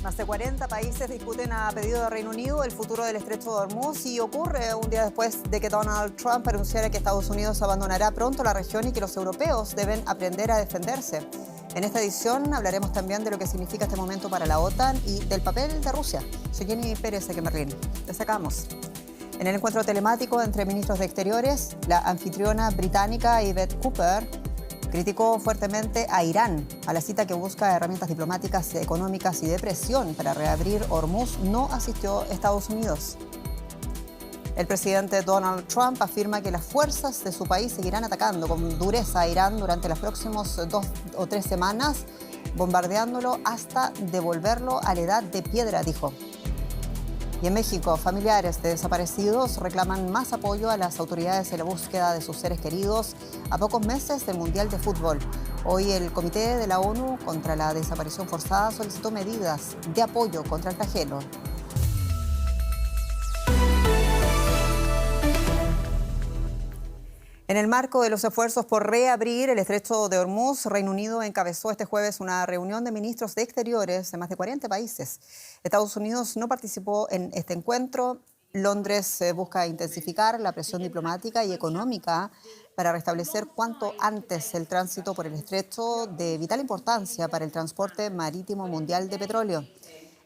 Más de 40 países discuten a pedido del Reino Unido el futuro del estrecho de Hormuz y ocurre un día después de que Donald Trump anunciara que Estados Unidos abandonará pronto la región y que los europeos deben aprender a defenderse. En esta edición hablaremos también de lo que significa este momento para la OTAN y del papel de Rusia. Soy Jenny Pérez de Merlín. Destacamos. En el encuentro telemático entre ministros de Exteriores, la anfitriona británica Yvette Cooper criticó fuertemente a Irán. A la cita que busca herramientas diplomáticas, económicas y de presión para reabrir Hormuz no asistió Estados Unidos. El presidente Donald Trump afirma que las fuerzas de su país seguirán atacando con dureza a Irán durante las próximas 2 o 3 semanas, bombardeándolo hasta devolverlo a la edad de piedra, dijo. Y en México, familiares de desaparecidos reclaman más apoyo a las autoridades en la búsqueda de sus seres queridos a pocos meses del Mundial de Fútbol. Hoy el Comité de la ONU contra la Desaparición Forzada solicitó medidas de apoyo contra el flagelo. En el marco de los esfuerzos por reabrir el estrecho de Hormuz, Reino Unido encabezó este jueves una reunión de ministros de Exteriores de más de 40 países. Estados Unidos no participó en este encuentro. Londres busca intensificar la presión diplomática y económica para restablecer cuanto antes el tránsito por el estrecho de vital importancia para el transporte marítimo mundial de petróleo.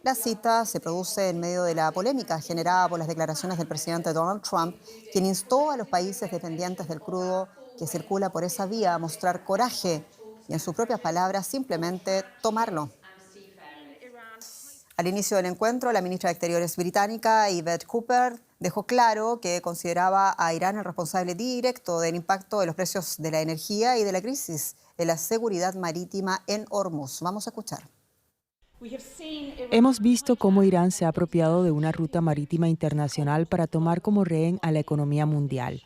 La cita se produce en medio de la polémica generada por las declaraciones del presidente Donald Trump, quien instó a los países dependientes del crudo que circula por esa vía a mostrar coraje y, en sus propias palabras, simplemente tomarlo. Al inicio del encuentro, la ministra de Exteriores británica, Yvette Cooper, dejó claro que consideraba a Irán el responsable directo del impacto de los precios de la energía y de la crisis de la seguridad marítima en Hormuz. Vamos a escuchar. Hemos visto cómo Irán se ha apropiado de una ruta marítima internacional para tomar como rehén a la economía mundial.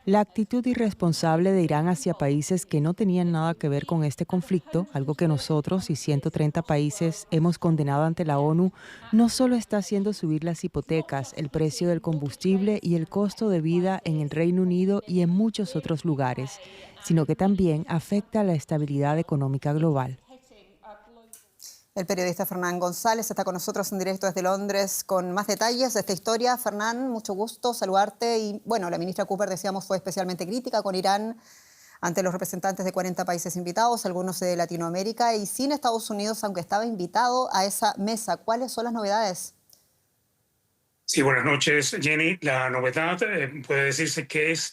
La actitud irresponsable de Irán hacia países que no tenían nada que ver con este conflicto, algo que nosotros y 130 países hemos condenado ante la ONU, no solo está haciendo subir las hipotecas, el precio del combustible y el costo de vida en el Reino Unido y en muchos otros lugares, sino que también afecta a la estabilidad económica global. El periodista Fernán González está con nosotros en directo desde Londres con más detalles de esta historia. Fernán, mucho gusto saludarte. Y bueno, la ministra Cooper, decíamos, fue especialmente crítica con Irán ante los representantes de 40 países invitados, algunos de Latinoamérica y sin Estados Unidos, aunque estaba invitado a esa mesa. ¿Cuáles son las novedades? Sí, buenas noches, Jenny. La novedad puede decirse que es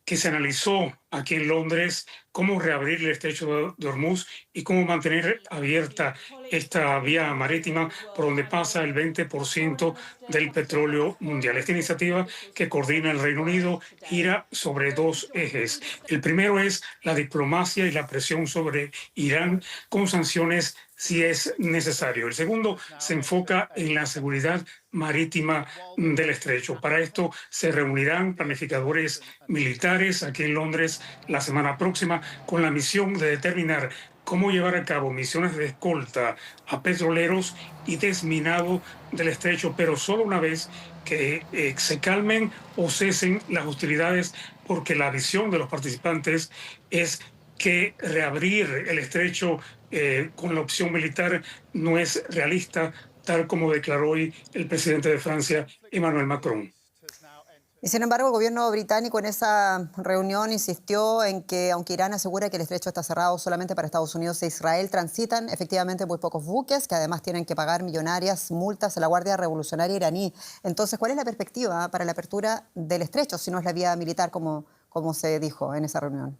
que se analizó aquí en Londres cómo reabrir el estrecho de Hormuz y cómo mantener abierta esta vía marítima por donde pasa el 20% del petróleo mundial. Esta iniciativa que coordina el Reino Unido gira sobre 2 ejes. El primero es la diplomacia y la presión sobre Irán con sanciones si es necesario. El segundo se enfoca en la seguridad marítima del estrecho. Para esto se reunirán planificadores militares aquí en Londres la semana próxima con la misión de determinar cómo llevar a cabo misiones de escolta a petroleros y desminado del estrecho, pero solo una vez que se calmen o cesen las hostilidades, porque la visión de los participantes es que reabrir el estrecho con la opción militar no es realista, tal como declaró hoy el presidente de Francia, Emmanuel Macron. Y sin embargo, el gobierno británico en esa reunión insistió en que, aunque Irán asegura que el estrecho está cerrado solamente para Estados Unidos e Israel, transitan efectivamente muy pocos buques que además tienen que pagar millonarias multas a la Guardia Revolucionaria iraní. Entonces, ¿cuál es la perspectiva para la apertura del estrecho si no es la vía militar como se dijo en esa reunión?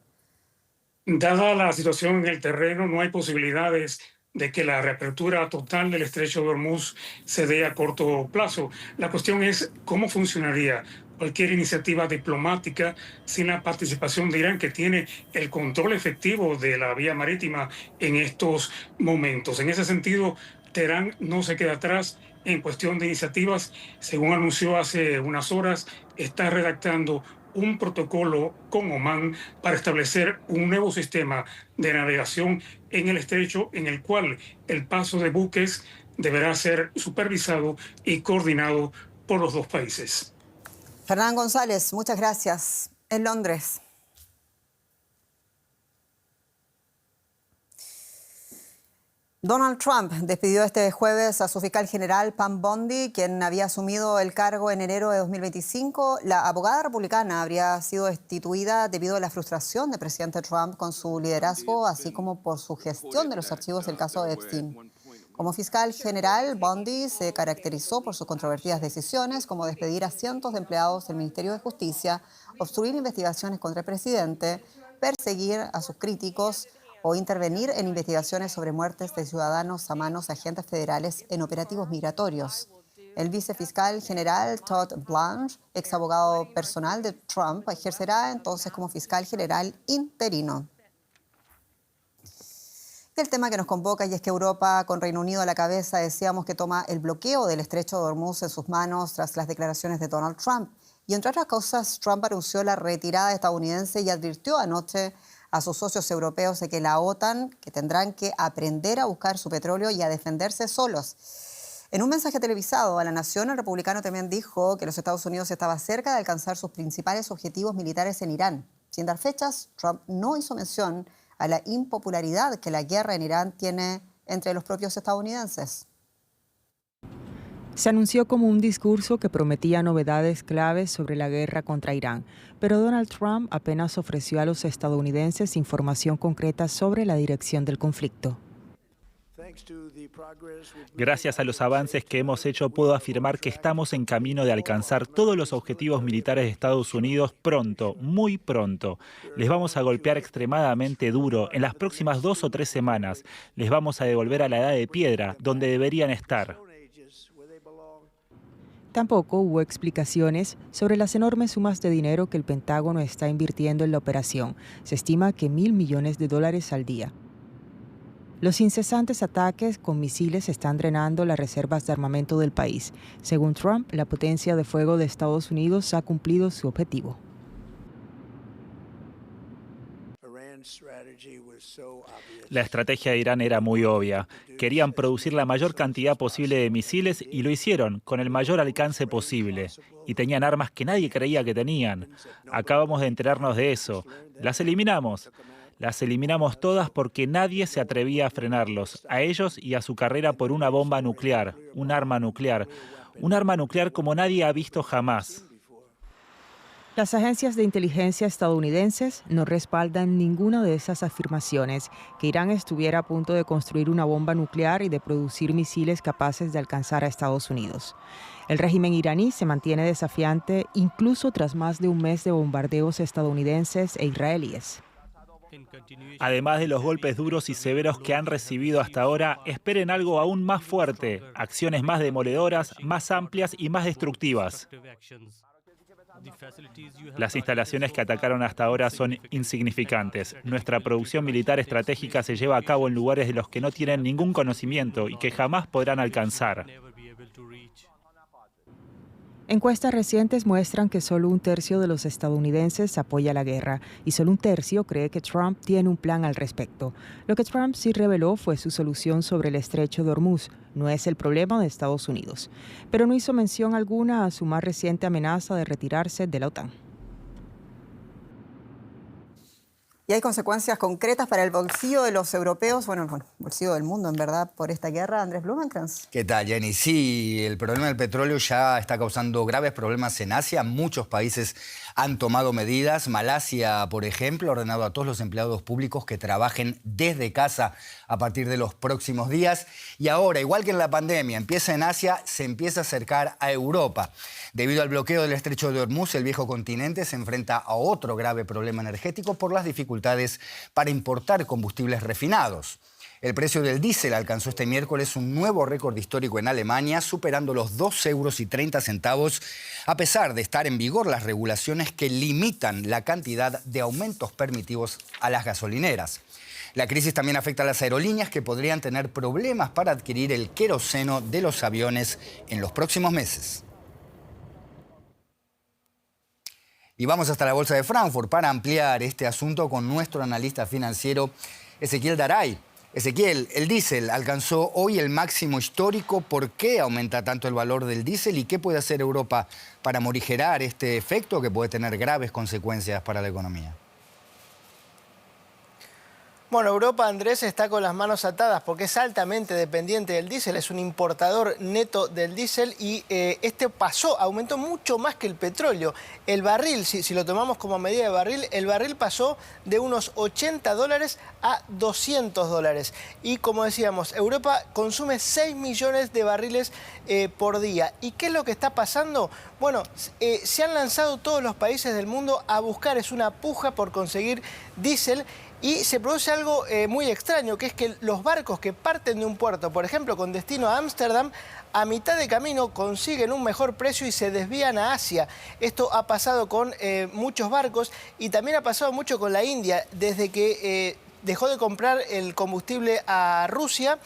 Dada la situación en el terreno, no hay posibilidades de que la reapertura total del estrecho de Hormuz se dé a corto plazo. La cuestión es cómo funcionaría cualquier iniciativa diplomática sin la participación de Irán, que tiene el control efectivo de la vía marítima en estos momentos. En ese sentido, Teherán no se queda atrás en cuestión de iniciativas. Según anunció hace unas horas, está redactando un protocolo con Omán para establecer un nuevo sistema de navegación en el estrecho, en el cual el paso de buques deberá ser supervisado y coordinado por los 2 países. Fernán González, muchas gracias. En Londres. Donald Trump despidió este jueves a su fiscal general Pam Bondi, quien había asumido el cargo en enero de 2025. La abogada republicana habría sido destituida debido a la frustración del presidente Trump con su liderazgo, así como por su gestión de los archivos del caso de Epstein. Como fiscal general, Bondi se caracterizó por sus controvertidas decisiones, como despedir a cientos de empleados del Ministerio de Justicia, obstruir investigaciones contra el presidente, perseguir a sus críticos o intervenir en investigaciones sobre muertes de ciudadanos a manos de agentes federales en operativos migratorios. El vicefiscal general Todd Blanche, ex abogado personal de Trump, ejercerá entonces como fiscal general interino. El tema que nos convoca, y es que Europa, con Reino Unido a la cabeza, decíamos que toma el bloqueo del estrecho de Hormuz en sus manos tras las declaraciones de Donald Trump. Y entre otras cosas, Trump anunció la retirada estadounidense y advirtió anoche a sus socios europeos de que la OTAN, que tendrán que aprender a buscar su petróleo y a defenderse solos. En un mensaje televisado a la nación, el republicano también dijo que los Estados Unidos estaba cerca de alcanzar sus principales objetivos militares en Irán. Sin dar fechas, Trump no hizo mención a la impopularidad que la guerra en Irán tiene entre los propios estadounidenses. Se anunció como un discurso que prometía novedades claves sobre la guerra contra Irán, pero Donald Trump apenas ofreció a los estadounidenses información concreta sobre la dirección del conflicto. Gracias a los avances que hemos hecho, puedo afirmar que estamos en camino de alcanzar todos los objetivos militares de Estados Unidos pronto, muy pronto. Les vamos a golpear extremadamente duro. En las próximas 2 o 3 semanas les vamos a devolver a la edad de piedra, donde deberían estar. Tampoco hubo explicaciones sobre las enormes sumas de dinero que el Pentágono está invirtiendo en la operación. Se estima que $1.000 millones al día. Los incesantes ataques con misiles están drenando las reservas de armamento del país. Según Trump, la potencia de fuego de Estados Unidos ha cumplido su objetivo. La estrategia de Irán era muy obvia. Querían producir la mayor cantidad posible de misiles y lo hicieron con el mayor alcance posible. Y tenían armas que nadie creía que tenían. Acabamos de enterarnos de eso. Las eliminamos. Las eliminamos todas porque nadie se atrevía a frenarlos, a ellos y a su carrera por una bomba nuclear, un arma nuclear como nadie ha visto jamás. Las agencias de inteligencia estadounidenses no respaldan ninguna de esas afirmaciones, que Irán estuviera a punto de construir una bomba nuclear y de producir misiles capaces de alcanzar a Estados Unidos. El régimen iraní se mantiene desafiante incluso tras más de un mes de bombardeos estadounidenses e israelíes. Además de los golpes duros y severos que han recibido hasta ahora, esperen algo aún más fuerte, acciones más demoledoras, más amplias y más destructivas. Las instalaciones que atacaron hasta ahora son insignificantes. Nuestra producción militar estratégica se lleva a cabo en lugares de los que no tienen ningún conocimiento y que jamás podrán alcanzar. Encuestas recientes muestran que solo 1/3 de los estadounidenses apoya la guerra y solo 1/3 cree que Trump tiene un plan al respecto. Lo que Trump sí reveló fue su solución sobre el estrecho de Hormuz. No es el problema de Estados Unidos, pero no hizo mención alguna a su más reciente amenaza de retirarse de la OTAN. ¿Y hay consecuencias concretas para el bolsillo de los europeos? Bueno, el bolsillo del mundo, en verdad, por esta guerra. Andrés Blumenkrantz. ¿Qué tal, Jenny? Sí, el problema del petróleo ya está causando graves problemas en Asia. Muchos países han tomado medidas. Malasia, por ejemplo, ha ordenado a todos los empleados públicos que trabajen desde casa a partir de los próximos días. Y ahora, igual que en la pandemia, empieza en Asia, se empieza a acercar a Europa. Debido al bloqueo del estrecho de Hormuz, el viejo continente se enfrenta a otro grave problema energético por las dificultades para importar combustibles refinados. El precio del diésel alcanzó este miércoles un nuevo récord histórico en Alemania, superando los 2,30 €, a pesar de estar en vigor las regulaciones que limitan la cantidad de aumentos permitidos a las gasolineras. La crisis también afecta a las aerolíneas, que podrían tener problemas para adquirir el queroseno de los aviones en los próximos meses. Y vamos hasta la Bolsa de Frankfurt para ampliar este asunto con nuestro analista financiero Ezequiel Daray. Ezequiel, el diésel alcanzó hoy el máximo histórico. ¿Por qué aumenta tanto el valor del diésel y qué puede hacer Europa para morigerar este efecto que puede tener graves consecuencias para la economía? Bueno, Europa, Andrés, está con las manos atadas porque es altamente dependiente del diésel, es un importador neto del diésel y aumentó mucho más que el petróleo. El barril, si lo tomamos como medida de barril, el barril pasó de unos $80 a $200. Y como decíamos, Europa consume 6 millones de barriles por día. ¿Y qué es lo que está pasando? Bueno, se han lanzado todos los países del mundo a buscar, es una puja por conseguir diésel. Y se produce algo muy extraño, que es que los barcos que parten de un puerto, por ejemplo, con destino a Ámsterdam, a mitad de camino consiguen un mejor precio y se desvían a Asia. Esto ha pasado con muchos barcos y también ha pasado mucho con la India. Desde que dejó de comprar el combustible a Rusia,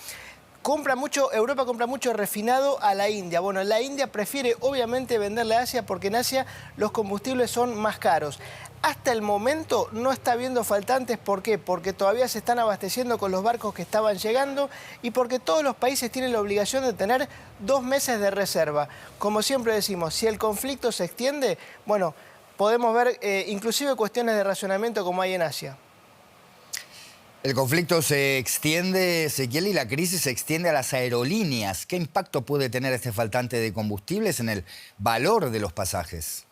Europa compra mucho refinado a la India. Bueno, la India prefiere obviamente venderle a Asia porque en Asia los combustibles son más caros. Hasta el momento no está habiendo faltantes. ¿Por qué? Porque todavía se están abasteciendo con los barcos que estaban llegando y porque todos los países tienen la obligación de tener 2 meses de reserva. Como siempre decimos, si el conflicto se extiende, bueno, podemos ver inclusive cuestiones de racionamiento como hay en Asia. El conflicto se extiende, Ezequiel, y la crisis se extiende a las aerolíneas. ¿Qué impacto puede tener este faltante de combustibles en el valor de los pasajes?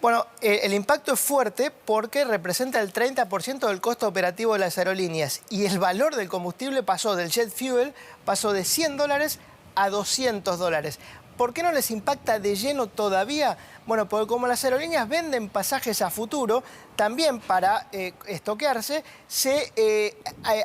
Bueno, el impacto es fuerte porque representa el 30% del costo operativo de las aerolíneas y el valor del combustible del jet fuel pasó de $100 a $200. ¿Por qué no les impacta de lleno todavía? Bueno, porque como las aerolíneas venden pasajes a futuro, también para estoquearse, se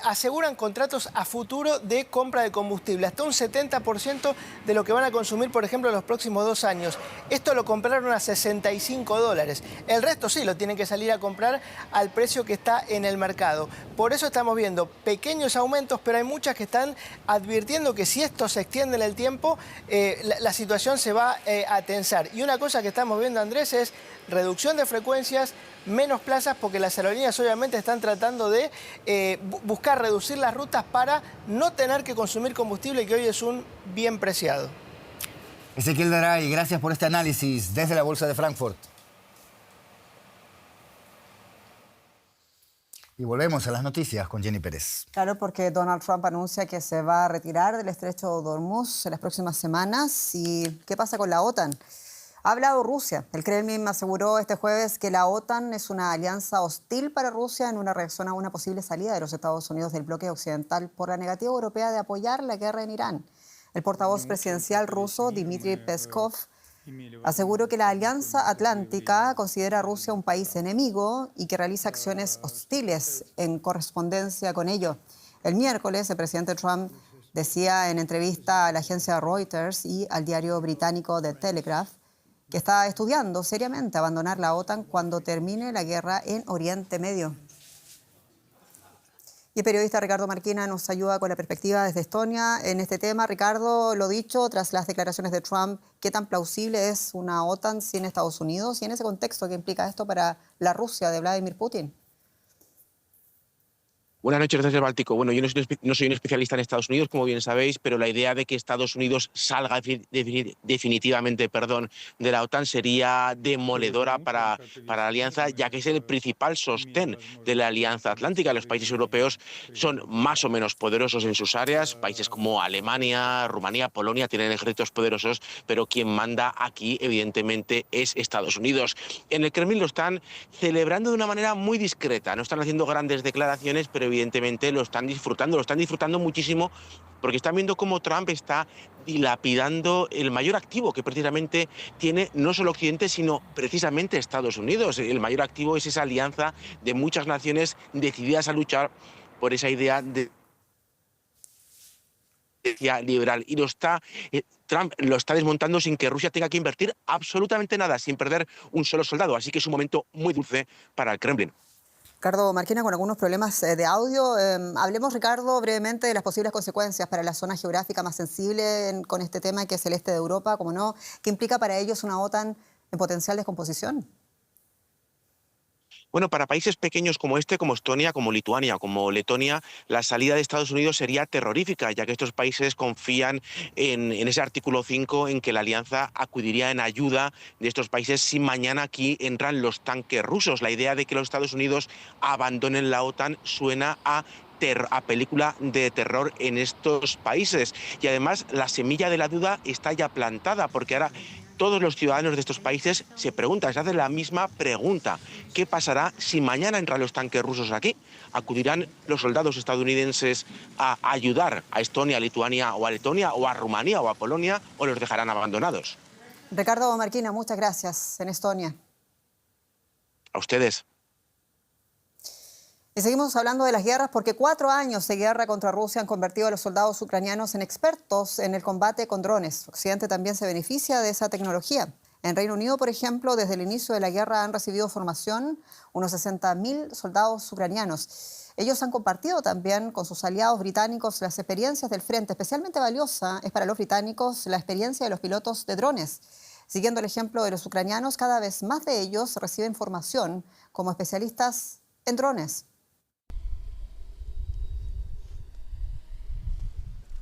aseguran contratos a futuro de compra de combustible, hasta un 70% de lo que van a consumir, por ejemplo, en los próximos 2 años. Esto lo compraron a $65. El resto sí, lo tienen que salir a comprar al precio que está en el mercado. Por eso estamos viendo pequeños aumentos, pero hay muchas que están advirtiendo que si esto se extiende en el tiempo, la situación se va a tensar. Y una cosa que estamos viendo, Andrés, es reducción de frecuencias, menos plazas, porque las aerolíneas obviamente están tratando de buscar reducir las rutas para no tener que consumir combustible, que hoy es un bien preciado. Ezequiel Garay, gracias por este análisis desde la Bolsa de Frankfurt. Y volvemos a las noticias con Jenny Pérez. Claro, porque Donald Trump anuncia que se va a retirar del estrecho de Hormuz en las próximas semanas. ¿Y qué pasa con la OTAN? Ha hablado Rusia. El Kremlin aseguró este jueves que la OTAN es una alianza hostil para Rusia en una reacción a una posible salida de los Estados Unidos del bloque occidental por la negativa europea de apoyar la guerra en Irán. El portavoz presidencial ruso, Dmitry Peskov, aseguró que la Alianza Atlántica considera a Rusia un país enemigo y que realiza acciones hostiles en correspondencia con ello. El miércoles, el presidente Trump decía en entrevista a la agencia Reuters y al diario británico The Telegraph que está estudiando seriamente abandonar la OTAN cuando termine la guerra en Oriente Medio. Y el periodista Ricardo Marquina nos ayuda con la perspectiva desde Estonia en este tema. Ricardo, lo dicho, tras las declaraciones de Trump, ¿qué tan plausible es una OTAN sin Estados Unidos? Y en ese contexto, ¿qué implica esto para la Rusia de Vladimir Putin? Buenas noches desde el Báltico. Bueno, yo no soy un especialista en Estados Unidos, como bien sabéis, pero la idea de que Estados Unidos salga definitivamente de la OTAN sería demoledora para la alianza, ya que es el principal sostén de la Alianza Atlántica. Los países europeos son más o menos poderosos en sus áreas. Países como Alemania, Rumanía, Polonia tienen ejércitos poderosos, pero quien manda aquí, evidentemente, es Estados Unidos. En el Kremlin lo están celebrando de una manera muy discreta. No están haciendo grandes declaraciones, pero evidentemente lo están disfrutando muchísimo porque están viendo cómo Trump está dilapidando el mayor activo que precisamente tiene no solo Occidente, sino precisamente Estados Unidos. El mayor activo es esa alianza de muchas naciones decididas a luchar por esa idea de liberal. Y Trump lo está desmontando sin que Rusia tenga que invertir absolutamente nada, sin perder un solo soldado. Así que es un momento muy dulce para el Kremlin. Ricardo Marquina, con algunos problemas de audio. Hablemos, Ricardo, brevemente de las posibles consecuencias para la zona geográfica más sensible con este tema, que es el este de Europa, como no. ¿Qué implica para ellos una OTAN en potencial descomposición? Bueno, para países pequeños como este, como Estonia, como Lituania, como Letonia, la salida de Estados Unidos sería terrorífica, ya que estos países confían en ese artículo 5 en que la alianza acudiría en ayuda de estos países si mañana aquí entran los tanques rusos. La idea de que los Estados Unidos abandonen la OTAN suena a película de terror en estos países. Y además la semilla de la duda está ya plantada, porque ahora todos los ciudadanos de estos países se hacen la misma pregunta. ¿Qué pasará si mañana entran los tanques rusos aquí? ¿Acudirán los soldados estadounidenses a ayudar a Estonia, a Lituania o a Letonia o a Rumanía o a Polonia, o los dejarán abandonados? Ricardo Marquina, muchas gracias en Estonia. A ustedes. Y seguimos hablando de las guerras porque 4 años de guerra contra Rusia han convertido a los soldados ucranianos en expertos en el combate con drones. Occidente también se beneficia de esa tecnología. En Reino Unido, por ejemplo, desde el inicio de la guerra han recibido formación unos 60.000 soldados ucranianos. Ellos han compartido también con sus aliados británicos las experiencias del frente. Especialmente valiosa es para los británicos la experiencia de los pilotos de drones. Siguiendo el ejemplo de los ucranianos, cada vez más de ellos reciben formación como especialistas en drones.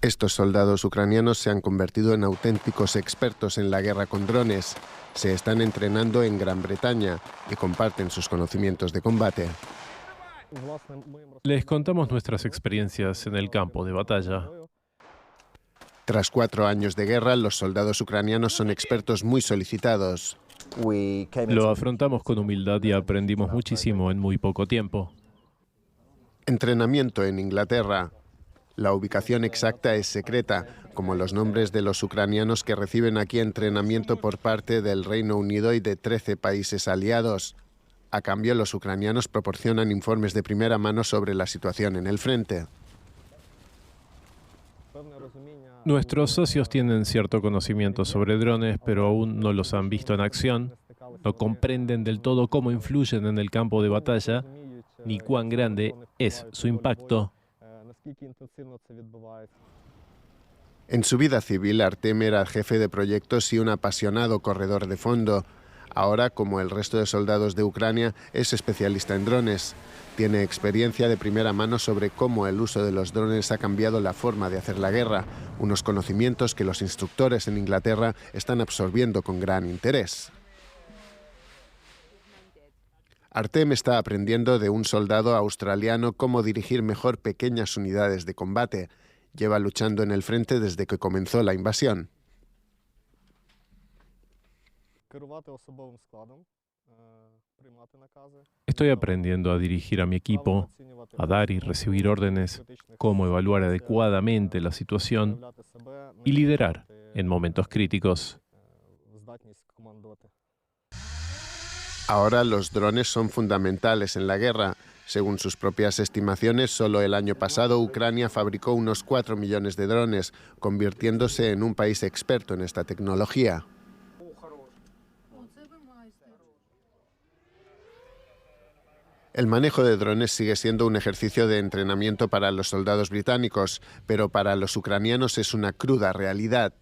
Estos soldados ucranianos se han convertido en auténticos expertos en la guerra con drones. Se están entrenando en Gran Bretaña y comparten sus conocimientos de combate. Les contamos nuestras experiencias en el campo de batalla. Tras 4 años de guerra, los soldados ucranianos son expertos muy solicitados. Lo afrontamos con humildad y aprendimos muchísimo en muy poco tiempo. Entrenamiento en Inglaterra. La ubicación exacta es secreta, como los nombres de los ucranianos que reciben aquí entrenamiento por parte del Reino Unido y de 13 países aliados. A cambio, los ucranianos proporcionan informes de primera mano sobre la situación en el frente. Nuestros socios tienen cierto conocimiento sobre drones, pero aún no los han visto en acción. No comprenden del todo cómo influyen en el campo de batalla, ni cuán grande es su impacto. En su vida civil, Artem era jefe de proyectos y un apasionado corredor de fondo. Ahora, como el resto de soldados de Ucrania, es especialista en drones. Tiene experiencia de primera mano sobre cómo el uso de los drones ha cambiado la forma de hacer la guerra, unos conocimientos que los instructores en Inglaterra están absorbiendo con gran interés. Artem está aprendiendo de un soldado australiano cómo dirigir mejor pequeñas unidades de combate. Lleva luchando en el frente desde que comenzó la invasión. Estoy aprendiendo a dirigir a mi equipo, a dar y recibir órdenes, cómo evaluar adecuadamente la situación y liderar en momentos críticos. Ahora los drones son fundamentales en la guerra. Según sus propias estimaciones, solo el año pasado Ucrania fabricó unos 4 millones de drones, convirtiéndose en un país experto en esta tecnología. El manejo de drones sigue siendo un ejercicio de entrenamiento para los soldados británicos, pero para los ucranianos es una cruda realidad.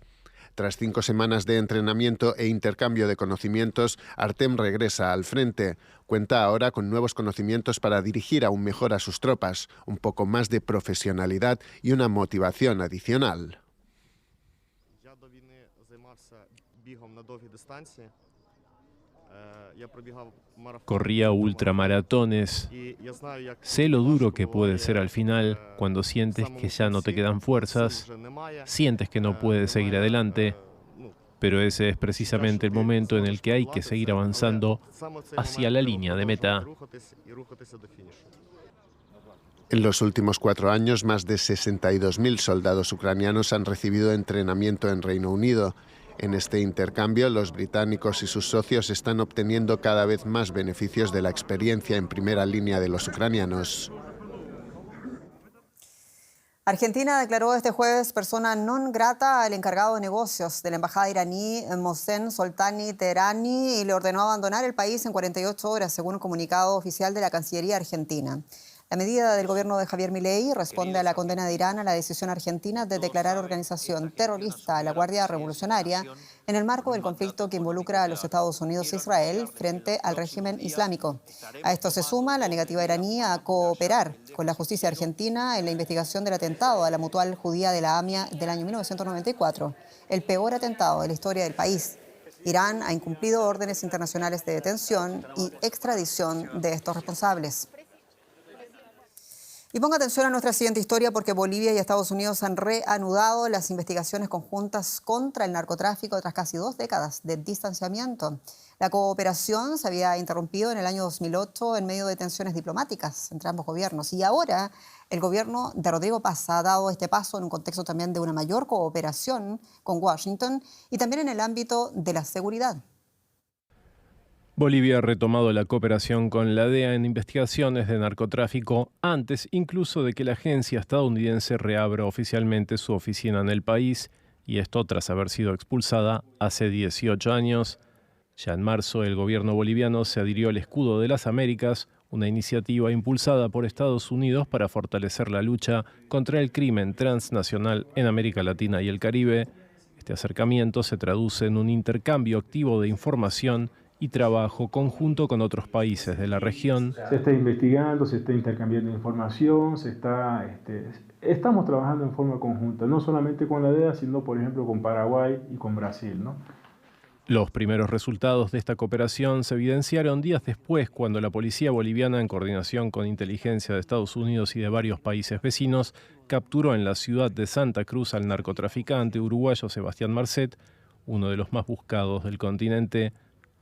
Tras 5 semanas de entrenamiento e intercambio de conocimientos, Artem regresa al frente. Cuenta ahora con nuevos conocimientos para dirigir aún mejor a sus tropas, un poco más de profesionalidad y una motivación adicional. Corría ultramaratones. Sé lo duro que puede ser al final cuando sientes que ya no te quedan fuerzas, sientes que no puedes seguir adelante, pero ese es precisamente el momento en el que hay que seguir avanzando hacia la línea de meta. En los últimos 4 años, más de 62.000 soldados ucranianos han recibido entrenamiento en Reino Unido. En este intercambio, los británicos y sus socios están obteniendo cada vez más beneficios de la experiencia en primera línea de los ucranianos. Argentina declaró este jueves persona non grata al encargado de negocios de la embajada iraní, Mohsen Soltani Teherani, y le ordenó abandonar el país en 48 horas, según un comunicado oficial de la Cancillería argentina. La medida del gobierno de Javier Milei responde a la condena de Irán a la decisión argentina de declarar organización terrorista a la Guardia Revolucionaria en el marco del conflicto que involucra a los Estados Unidos e Israel frente al régimen islámico. A esto se suma la negativa iraní a cooperar con la justicia argentina en la investigación del atentado a la Mutual Judía de la AMIA del año 1994, el peor atentado de la historia del país. Irán ha incumplido órdenes internacionales de detención y extradición de estos responsables. Y ponga atención a nuestra siguiente historia porque Bolivia y Estados Unidos han reanudado las investigaciones conjuntas contra el narcotráfico tras casi 2 décadas de distanciamiento. La cooperación se había interrumpido en el año 2008 en medio de tensiones diplomáticas entre ambos gobiernos. Y ahora el gobierno de Rodrigo Paz ha dado este paso en un contexto también de una mayor cooperación con Washington y también en el ámbito de la seguridad. Bolivia ha retomado la cooperación con la DEA en investigaciones de narcotráfico antes incluso de que la agencia estadounidense reabra oficialmente su oficina en el país, y esto tras haber sido expulsada hace 18 años. Ya en marzo, el gobierno boliviano se adhirió al Escudo de las Américas, una iniciativa impulsada por Estados Unidos para fortalecer la lucha contra el crimen transnacional en América Latina y el Caribe. Este acercamiento se traduce en un intercambio activo de información y trabajo conjunto con otros países de la región. Se está investigando, se está intercambiando información, estamos trabajando en forma conjunta, no solamente con la DEA, sino por ejemplo con Paraguay y con Brasil, ¿no? Los primeros resultados de esta cooperación se evidenciaron días después cuando la policía boliviana, en coordinación con inteligencia de Estados Unidos y de varios países vecinos, capturó en la ciudad de Santa Cruz al narcotraficante uruguayo Sebastián Marcet, uno de los más buscados del continente.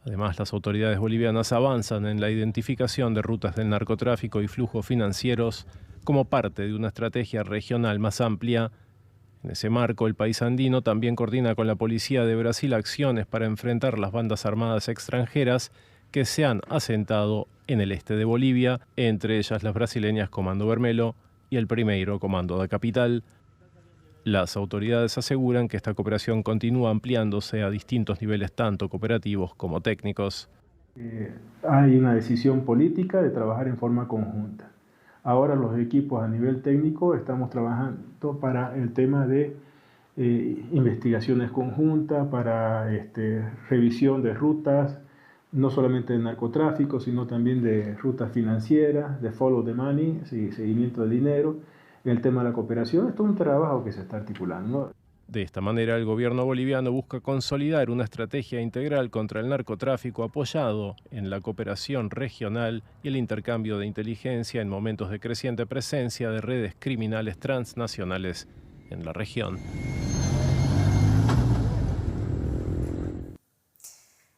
Además, las autoridades bolivianas avanzan en la identificación de rutas del narcotráfico y flujos financieros como parte de una estrategia regional más amplia. En ese marco, el país andino también coordina con la policía de Brasil acciones para enfrentar las bandas armadas extranjeras que se han asentado en el este de Bolivia, entre ellas las brasileñas Comando Vermelho y el Primeiro Comando da Capital. Las autoridades aseguran que esta cooperación continúa ampliándose a distintos niveles tanto cooperativos como técnicos. Hay una decisión política de trabajar en forma conjunta. Ahora los equipos a nivel técnico estamos trabajando para el tema de investigaciones conjuntas, para revisión de rutas, no solamente de narcotráfico, sino también de rutas financieras, de follow the money, seguimiento del dinero. El tema de la cooperación es todo un trabajo que se está articulando. De esta manera, el gobierno boliviano busca consolidar una estrategia integral contra el narcotráfico apoyado en la cooperación regional y el intercambio de inteligencia en momentos de creciente presencia de redes criminales transnacionales en la región.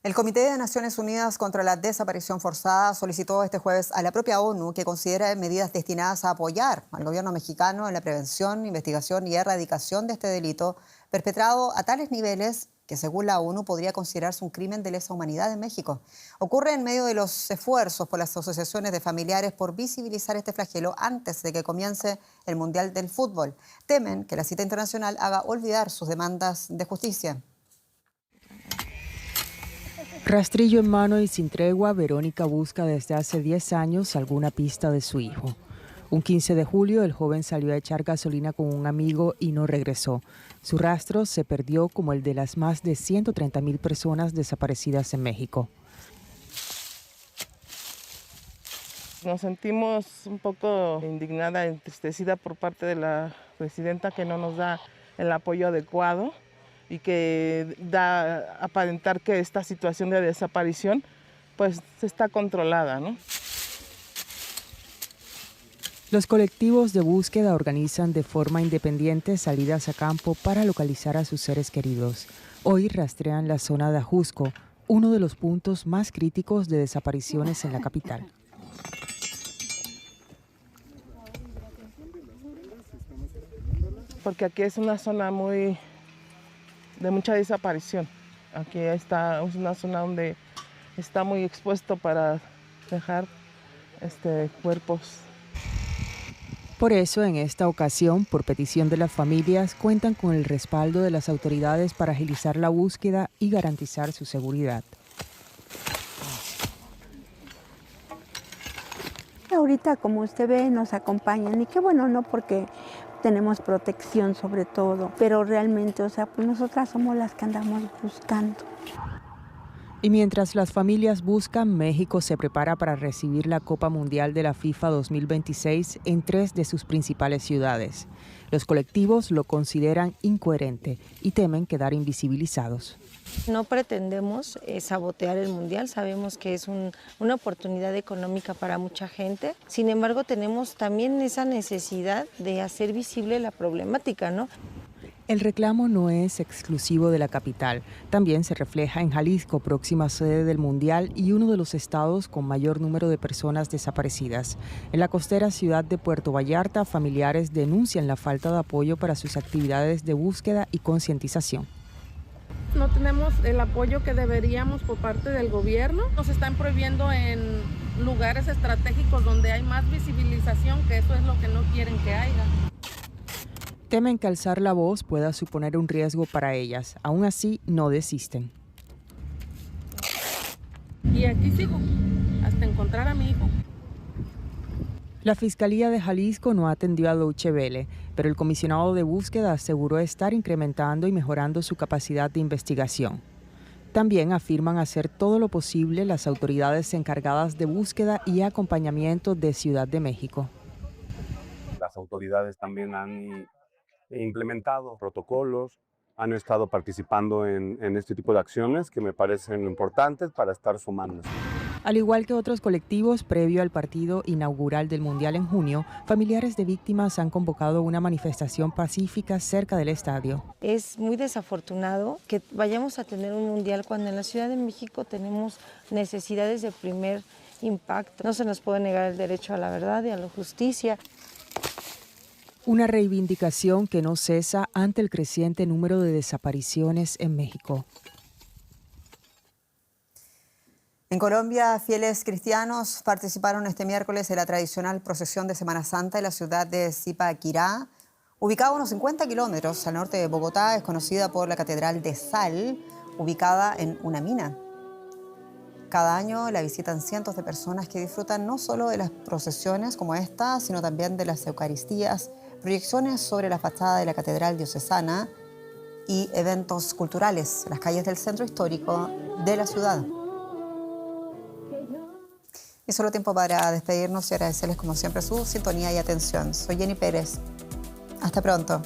El Comité de Naciones Unidas contra la Desaparición Forzada solicitó este jueves a la propia ONU que considere medidas destinadas a apoyar al gobierno mexicano en la prevención, investigación y erradicación de este delito perpetrado a tales niveles que, según la ONU, podría considerarse un crimen de lesa humanidad en México. Ocurre en medio de los esfuerzos por las asociaciones de familiares por visibilizar este flagelo antes de que comience el Mundial del Fútbol. Temen que la cita internacional haga olvidar sus demandas de justicia. Rastrillo en mano y sin tregua, Verónica busca desde hace 10 años alguna pista de su hijo. Un 15 de julio, el joven salió a echar gasolina con un amigo y no regresó. Su rastro se perdió como el de las más de 130,000 personas desaparecidas en México. Nos sentimos un poco indignada, entristecida por parte de la presidenta que no nos da el apoyo adecuado y que da a aparentar que esta situación de desaparición pues está controlada, ¿no? Los colectivos de búsqueda organizan de forma independiente salidas a campo para localizar a sus seres queridos. Hoy rastrean la zona de Ajusco, uno de los puntos más críticos de desapariciones en la capital. Porque aquí es una zona de mucha desaparición. Aquí es una zona donde está muy expuesto para dejar cuerpos. Por eso, en esta ocasión, por petición de las familias, cuentan con el respaldo de las autoridades para agilizar la búsqueda y garantizar su seguridad. ahorita, como usted ve, nos acompañan y qué bueno, ¿no? Porque tenemos protección sobre todo, pero realmente, o sea, pues nosotras somos las que andamos buscando. Y mientras las familias buscan, México se prepara para recibir la Copa Mundial de la FIFA 2026 en 3 de sus principales ciudades. Los colectivos lo consideran incoherente y temen quedar invisibilizados. No pretendemos sabotear el Mundial, sabemos que es una oportunidad económica para mucha gente. Sin embargo, tenemos también esa necesidad de hacer visible la problemática, ¿no? El reclamo no es exclusivo de la capital, también se refleja en Jalisco, próxima sede del Mundial y uno de los estados con mayor número de personas desaparecidas. En la costera ciudad de Puerto Vallarta, familiares denuncian la falta de apoyo para sus actividades de búsqueda y concientización. No tenemos el apoyo que deberíamos por parte del gobierno. Nos están prohibiendo en lugares estratégicos donde hay más visibilización, que eso es lo que no quieren que haya. Temen que alzar la voz pueda suponer un riesgo para ellas. Aún así, no desisten. Y aquí sigo, hasta encontrar a mi hijo. La Fiscalía de Jalisco no atendió a Deutsche Welle, pero el comisionado de búsqueda aseguró estar incrementando y mejorando su capacidad de investigación. También afirman hacer todo lo posible las autoridades encargadas de búsqueda y acompañamiento de Ciudad de México. Las autoridades también han implementado protocolos, han estado participando en este tipo de acciones que me parecen importantes para estar sumando. Al igual que otros colectivos, previo al partido inaugural del Mundial en junio, familiares de víctimas han convocado una manifestación pacífica cerca del estadio. Es muy desafortunado que vayamos a tener un Mundial cuando en la Ciudad de México tenemos necesidades de primer impacto. No se nos puede negar el derecho a la verdad y a la justicia. Una reivindicación que no cesa ante el creciente número de desapariciones en México. En Colombia, fieles cristianos participaron este miércoles en la tradicional procesión de Semana Santa en la ciudad de Zipaquirá. Ubicada a unos 50 kilómetros al norte de Bogotá, es conocida por la Catedral de Sal, ubicada en una mina. Cada año la visitan cientos de personas que disfrutan no solo de las procesiones como esta, sino también de las eucaristías, proyecciones sobre la fachada de la Catedral Diocesana y eventos culturales en las calles del centro histórico de la ciudad. Y solo tiempo para despedirnos y agradecerles como siempre su sintonía y atención. Soy Jenny Pérez. Hasta pronto.